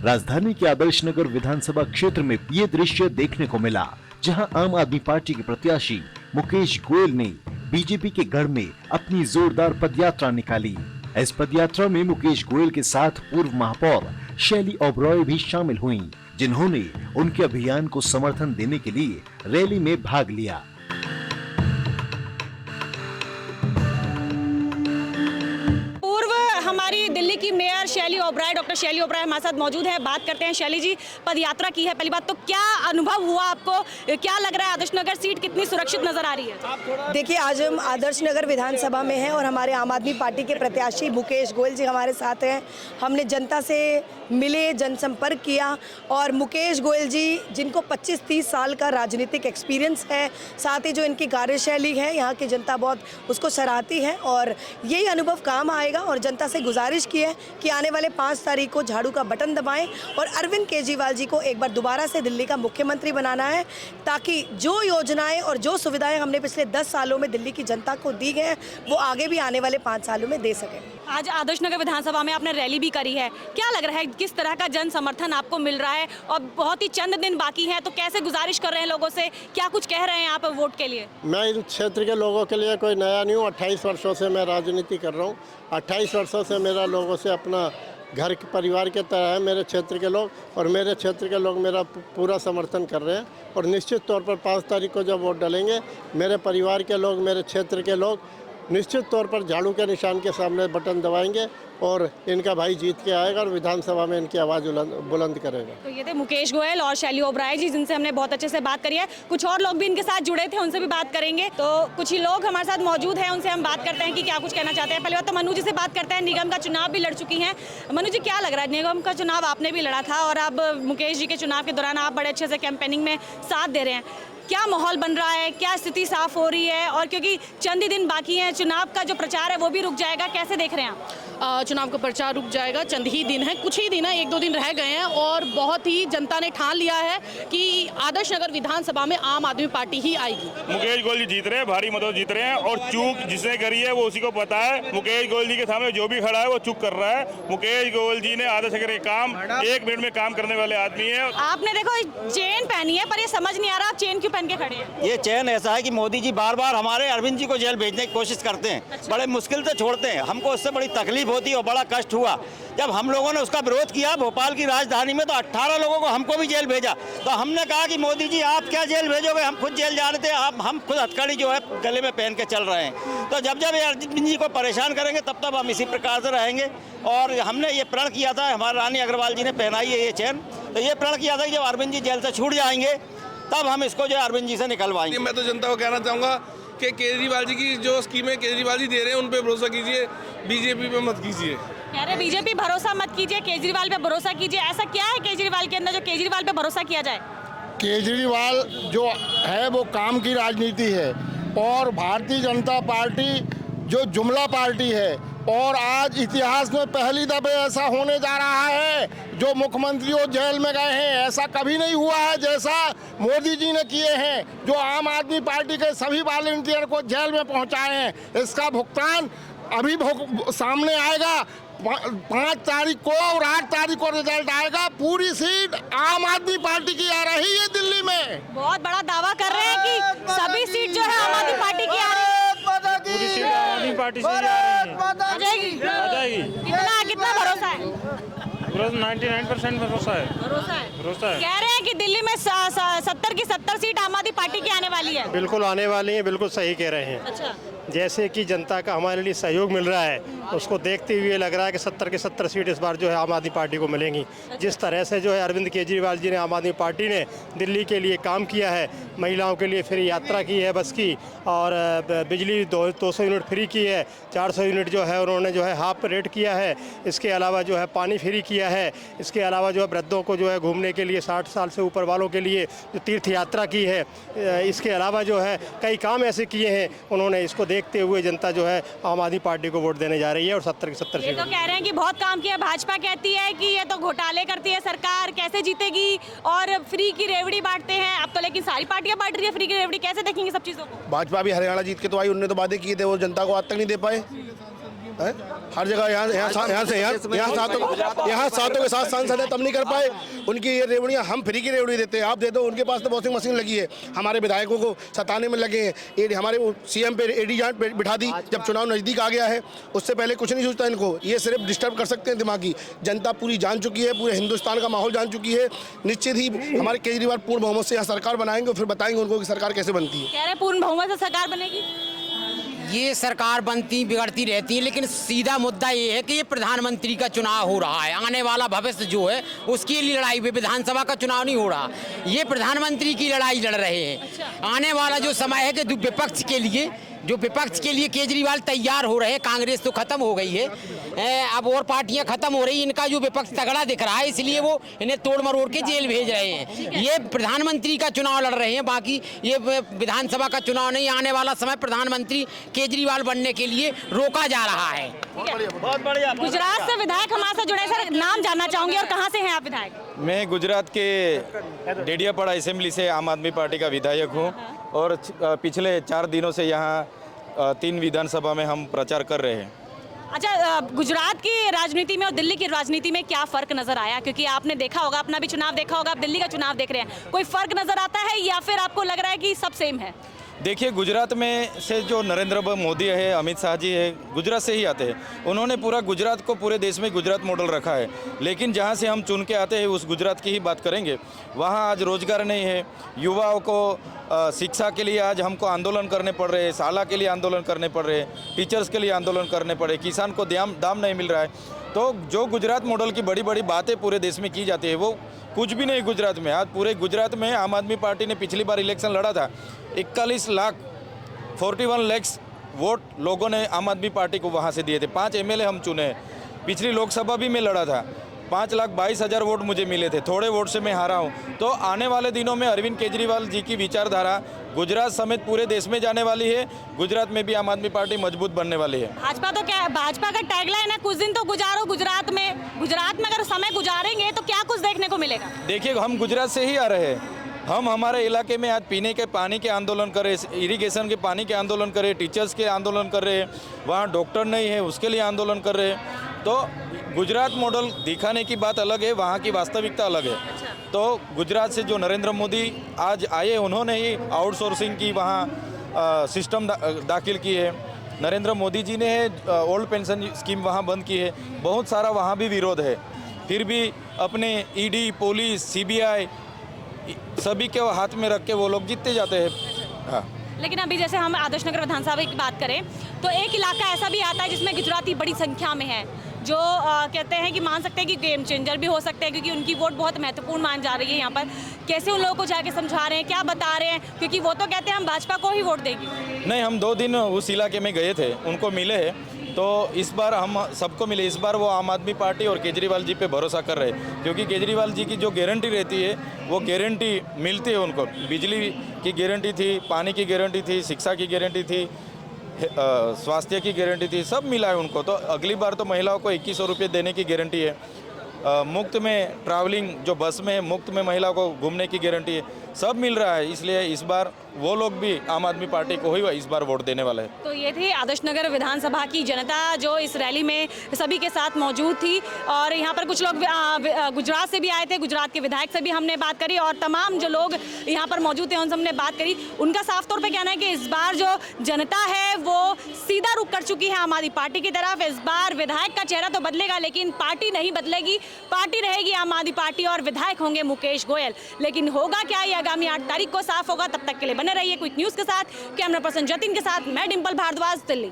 राजधानी के आदर्श नगर विधानसभा क्षेत्र में ये दृश्य देखने को मिला, जहां आम आदमी पार्टी के प्रत्याशी मुकेश गोयल ने बीजेपी के गढ़ में अपनी जोरदार पदयात्रा निकाली। इस पदयात्रा में मुकेश गोयल के साथ पूर्व महापौर शैली ओबरॉय भी शामिल हुईं, जिन्होंने उनके अभियान को समर्थन देने के लिए रैली में भाग लिया। हमारी दिल्ली की मेयर शैली ओबराय, डॉक्टर शैली ओबराय हमारे साथ मौजूद है। बात करते हैं। शैली जी, पदयात्रा की है, पहली बात तो क्या अनुभव हुआ आपको? क्या लग रहा है आदर्श नगर सीट कितनी सुरक्षित नजर आ रही है? देखिए, आज हम आदर्श नगर विधानसभा में हैं और हमारे आम आदमी पार्टी के प्रत्याशी मुकेश गोयल जी हमारे साथ हैं। हमने जनता से मिले, जनसंपर्क किया और मुकेश गोयल जी जिनको 25-30 साल का राजनीतिक एक्सपीरियंस है, साथ ही जो इनकी कार्यशैली है, यहाँ की जनता बहुत उसको सराहती है और यही अनुभव काम आएगा। और जनता से गुजारिश की है कि आने वाले 5 तारीख को झाड़ू का बटन दबाएं और अरविंद केजरीवाल जी को एक बार दोबारा से दिल्ली का मुख्यमंत्री बनाना है, ताकि जो योजनाएं और जो सुविधाएं हमने पिछले 10 सालों में दिल्ली की जनता को दी हैं, वो आगे भी आने वाले 5 सालों में दे सकें। आज आदर्श नगर विधानसभा में आपने रैली भी करी है, क्या लग रहा है किस तरह का जन समर्थन आपको मिल रहा है? और बहुत ही चंद दिन बाकी हैं, तो कैसे गुजारिश कर रहे हैं लोगों से, क्या कुछ कह रहे हैं आप वोट के लिए? मैं इन क्षेत्र के लोगों के लिए कोई नया नहीं हूँ। 28 वर्षों से मैं राजनीति कर रहा हूँ। 28 वर्षों से मेरा लोगों से अपना घर के परिवार के तरह है मेरे क्षेत्र के लोग, और मेरे क्षेत्र के लोग मेरा पूरा समर्थन कर रहे हैं। और निश्चित तौर पर 5 तारीख को जब वोट डालेंगे, मेरे परिवार के लोग, मेरे क्षेत्र के लोग निश्चित तौर पर झाड़ू के निशान के सामने बटन दबाएंगे और इनका भाई जीत के आएगा और विधानसभा में इनकी आवाज़ बुलंद करेगा। तो ये थे मुकेश गोयल और शैली ओबराय जी, जिनसे हमने बहुत अच्छे से बात करी है। कुछ और लोग भी इनके साथ जुड़े थे, उनसे भी बात करेंगे। तो कुछ ही लोग हमारे साथ मौजूद हैं, उनसे हम बात करते हैं कि क्या कुछ कहना चाहते हैं। पहले बात तो मनु जी से बात करते हैं। निगम का चुनाव भी लड़ चुकी हैं। मनु जी, क्या लग रहा है? निगम का चुनाव आपने भी लड़ा था और अब मुकेश जी के चुनाव के दौरान आप बड़े अच्छे से कैंपेनिंग में साथ दे रहे हैं। क्या माहौल बन रहा है? क्या स्थिति साफ हो रही है? और क्योंकि चंद ही दिन बाकी हैं, चुनाव का जो प्रचार है वो भी रुक जाएगा, कैसे देख रहे हैं आप? चुनाव का प्रचार रुक जाएगा, चंद ही दिन है, कुछ ही दिन है, 1-2 दिन रह गए हैं और बहुत ही जनता ने ठान लिया है कि आदर्श नगर विधानसभा में आम आदमी पार्टी ही आएगी। मुकेश गोयल जी जीत रहे हैं, भारी मतों जीत रहे हैं और चूक जिसने करी है वो उसी को पता है। मुकेश गोयल जी के सामने जो भी खड़ा है वो चूक कर रहा है। मुकेश गोयल जी ने आदर्श नगर के काम 1 मिनट में काम करने वाले आदमी है। आपने देखो चेन पहनी है, पर ये समझ नहीं आ रहा आप चेन क्यों पहन के खड़े हैं? ये चैन ऐसा है कि मोदी जी बार बार हमारे अरविंद जी को जेल भेजने की कोशिश करते हैं। अच्छा। बड़े मुश्किल से छोड़ते हैं, हमको उससे बड़ी तकलीफ होती है और बड़ा कष्ट हुआ जब हम लोगों ने उसका विरोध किया भोपाल की राजधानी में। तो 18 लोगों को हमको भी जेल भेजा। तो हमने कहा कि मोदी जी आप क्या जेल भेजोगे, हम खुद जेल जा रहे थे, हम खुद हथकड़ी जो है गले में पहन के चल रहे हैं। तो जब जब अरविंद जी को परेशान करेंगे तब तब हम इसी प्रकार से रहेंगे। और हमने ये प्रण किया था, हमारे रानी अग्रवाल जी ने पहनाई है ये चैन, तो ये प्रण किया था कि जब अरविंद जी जेल से छूट जाएंगे तब हम इसको जो अरविंद जी से निकलवाएंगे। मैं तो जनता को कहना चाहूँगा कि केजरीवाल जी की जो स्कीमें केजरीवाल जी दे रहे हैं उन पे भरोसा कीजिए, बीजेपी पे मत कीजिए। कह रहे बीजेपी भरोसा मत कीजिए, केजरीवाल पे भरोसा कीजिए। ऐसा क्या है केजरीवाल के अंदर जो केजरीवाल पे भरोसा किया जाए? केजरीवाल जो है वो काम की राजनीति है और भारतीय जनता पार्टी जो जुमला पार्टी है। और आज इतिहास में पहली दफे ऐसा होने जा रहा है जो मुख्यमंत्रियों जेल में गए हैं, ऐसा कभी नहीं हुआ है जैसा मोदी जी ने किए हैं, जो आम आदमी पार्टी के सभी वॉलंटियर को जेल में पहुंचाए हैं। इसका भुगतान अभी सामने आएगा। 5 तारीख को और 8 तारीख को रिजल्ट आएगा। पूरी सीट आम आदमी पार्टी की आ रही है दिल्ली में। बहुत बड़ा दावा कर रहे हैं कि सभी सीट जो है आम आदमी पार्टी की आ रही है। पूरी सीट आम आदमी पार्टी से आ जाएगी। कितना भरोसा है? 99% भरोसा है। कह रहे हैं कि दिल्ली में 70 की 70 सीट आम आदमी पार्टी की आने वाली है। बिल्कुल आने वाली है, बिल्कुल सही कह रहे हैं। अच्छा। जैसे कि जनता का हमारे लिए सहयोग मिल रहा है, उसको देखते हुए लग रहा है कि 70 की 70 सीट इस बार जो है आम आदमी पार्टी को मिलेंगी। जिस तरह से जो है अरविंद केजरीवाल जी ने आम आदमी पार्टी ने दिल्ली के लिए काम किया है, महिलाओं के लिए फ्री यात्रा की है बस की, और बिजली 200 यूनिट फ्री की है, 400 यूनिट जो है उन्होंने जो है हाफ रेट किया है। इसके अलावा जो है पानी फ्री किया है। इसके अलावा जो है वृद्धों को जो है घूमने के लिए 60 साल से ऊपर वालों के लिए जो तीर्थ यात्रा की है। इसके अलावा जो है कई काम ऐसे किए हैं उन्होंने। इसको देखते हुए जनता जो है आम आदमी पार्टी को वोट देने जा रही है और 70 की 70 ये तो कह रहे हैं कि बहुत काम किया। भाजपा कहती है कि ये तो घोटाले करती है सरकार, कैसे जीतेगी? और फ्री की रेवड़ी बांटते हैं अब तो, लेकिन सारी पार्टियां बांट रही है फ्री की रेवड़ी, कैसे देखेंगे सब चीजों को? भाजपा भी हरियाणा जीत के तो आई, उन्होंने तो वादे किए थे, वो जनता को आज तक नहीं दे पाए। हर जगह यहाँ सातों के साथ सांसद है तब नहीं कर पाए। उनकी ये रेवड़ियाँ हम फ्री की रेवड़ी देते हैं, आप दे दो। उनके पास तो वॉशिंग मशीन लगी है, हमारे विधायकों को सताने में लगे हैं। ये हमारे सीएम पे एडी जांच बिठा दी जब चुनाव नज़दीक आ गया है, उससे पहले कुछ नहीं सोचता इनको। ये सिर्फ डिस्टर्ब कर सकते हैं दिमागी। जनता पूरी जान चुकी है, पूरे हिंदुस्तान का माहौल जान चुकी है। निश्चित ही हमारे केजरीवाल पूर्ण बहुमत से यहाँ सरकार बनाएंगे, फिर बताएंगे उनको कि सरकार कैसे बनती है। कह रहे पूर्ण बहुमत से सरकार बनेगी। ये सरकार बनती बिगड़ती रहती है, लेकिन सीधा मुद्दा ये है कि ये प्रधानमंत्री का चुनाव हो रहा है। आने वाला भविष्य जो है उसकी लड़ाई में विधानसभा का चुनाव नहीं हो रहा, ये प्रधानमंत्री की लड़ाई लड़ रहे हैं। आने वाला जो समय है कि विपक्ष के लिए केजरीवाल तैयार हो रहे हैं। कांग्रेस तो खत्म हो गई है, अब और पार्टियां खत्म हो रही, इनका जो विपक्ष तगड़ा दिख रहा है, इसलिए वो इन्हें तोड़ मरोड़ के जेल भेज रहे हैं। ये प्रधानमंत्री का चुनाव लड़ रहे हैं, बाकी ये विधानसभा का चुनाव नहीं। आने वाला समय प्रधानमंत्री केजरीवाल बनने के लिए रोका जा रहा है। बहुत बढ़िया। गुजरात से विधायक हमारे साथ जुड़े, सर नाम जानना चाहूंगी और कहाँ से हैं आप विधायक? मैं गुजरात के डेडियापाड़ा असेंबली से आम आदमी पार्टी का विधायक हूँ और पिछले 4 दिनों से यहाँ 3 विधानसभा में हम प्रचार कर रहे हैं। अच्छा, गुजरात की राजनीति में और दिल्ली की राजनीति में क्या फर्क नजर आया? क्योंकि आपने देखा होगा, अपना भी चुनाव देखा होगा, आप दिल्ली का चुनाव देख रहे हैं, कोई फर्क नजर आता है या फिर आपको लग रहा है कि सब सेम है? देखिए, गुजरात में से जो नरेंद्र मोदी है, अमित शाह जी है, गुजरात से ही आते हैं। उन्होंने पूरा गुजरात को पूरे देश में गुजरात मॉडल रखा है, लेकिन जहां से हम चुन के आते हैं उस गुजरात की ही बात करेंगे। वहां आज रोजगार नहीं है, युवाओं को शिक्षा के लिए आज हमको आंदोलन करने पड़ रहे हैं, शाला के लिए आंदोलन करने पड़ रहे हैं, टीचर्स के लिए आंदोलन करने पड़े, किसान को दाम नहीं मिल रहा है। तो जो गुजरात मॉडल की बड़ी बड़ी बातें पूरे देश में की जाती है वो कुछ भी नहीं गुजरात में। आज पूरे गुजरात में आम आदमी पार्टी ने पिछली बार इलेक्शन लड़ा था, 41 लाख वोट लोगों ने आम आदमी पार्टी को वहाँ से दिए थे। 5 MLA हम चुने। पिछली लोकसभा भी मैं लड़ा था, 5,22,000 वोट मुझे मिले थे, थोड़े वोट से मैं हारा हूँ। तो आने वाले दिनों में अरविंद केजरीवाल जी की विचारधारा गुजरात समेत पूरे देश में जाने वाली है। गुजरात में भी आम आदमी पार्टी मजबूत बनने वाली है। भाजपा तो क्या, भाजपा का टैगलाइन है कुछ दिन तो गुजारो गुजरात में अगर समय गुजारेंगे तो क्या कुछ देखने को मिलेगा? देखिए, हम गुजरात से ही आ रहे हैं। हम हमारे इलाके में आज पीने के पानी के आंदोलन कर रहे हैं, इरिगेशन के पानी के आंदोलन कर रहे हैं, टीचर्स के आंदोलन कर रहे हैं, वहाँ डॉक्टर नहीं है उसके लिए आंदोलन कर रहे हैं। तो गुजरात मॉडल दिखाने की बात अलग है, वहाँ की वास्तविकता अलग है। तो गुजरात से जो नरेंद्र मोदी आज आए, उन्होंने ही आउटसोर्सिंग की वहाँ सिस्टम दाखिल की है। नरेंद्र मोदी जी ने ओल्ड पेंशन स्कीम वहाँ बंद की है। बहुत सारा वहाँ भी विरोध है, फिर भी अपने ईडी, पुलिस, CBI सभी के हाथ में रख के वो लोग जीतते जाते हैं। हाँ, लेकिन अभी जैसे हम आदर्श नगर विधानसभा की बात करें तो एक इलाका ऐसा भी आता है जिसमें गुजराती बड़ी संख्या में है, जो कहते हैं कि मान सकते हैं कि गेम चेंजर भी हो सकते हैं, क्योंकि उनकी वोट बहुत महत्वपूर्ण मान जा रही है यहाँ पर। कैसे उन लोगों को जाके समझा रहे हैं, क्या बता रहे हैं? क्योंकि वो तो कहते हैं हम भाजपा को ही वोट देंगे। नहीं, हम 2 दिन उस इलाके में गए थे, उनको मिले हैं। तो इस बार हम सबको मिले। इस बार वो आम आदमी पार्टी और केजरीवाल जी पे भरोसा कर रहे हैं, क्योंकि केजरीवाल जी की जो गारंटी रहती है वो गारंटी मिलती है उनको। बिजली की गारंटी थी, पानी की गारंटी थी, शिक्षा की गारंटी थी, स्वास्थ्य की गारंटी थी, सब मिला है उनको। तो अगली बार तो महिलाओं को 2100 रुपये देने की गारंटी है। मुफ्त में ट्रैवलिंग जो बस में मुफ्त में महिलाओं को घूमने की गारंटी है, सब मिल रहा है। इसलिए इस बार वो लोग भी आम आदमी पार्टी को ही इस बार वोट देने वाले हैं। तो ये थी आदर्श नगर विधानसभा की जनता जो इस रैली में सभी के साथ मौजूद थी। और यहाँ पर कुछ लोग गुजरात से भी आए थे, गुजरात के विधायक से भी हमने बात करी और तमाम जो लोग यहाँ पर मौजूद थे उनसे हमने बात करी। उनका साफ तौर पर कहना है कि इस बार जो जनता है वो सीधा रुख कर चुकी है आम आदमी पार्टी की तरफ। इस बार विधायक का चेहरा तो बदलेगा लेकिन पार्टी नहीं बदलेगी, पार्टी रहेगी आम आदमी पार्टी और विधायक होंगे मुकेश गोयल। लेकिन होगा क्या, ये आगामी 8 तारीख को साफ होगा। तब तक के लिए बने रहिए क्विक न्यूज़ के साथ। कैमरा पर्सन जतिन के साथ मैं डिंपल भारद्वाज, दिल्ली।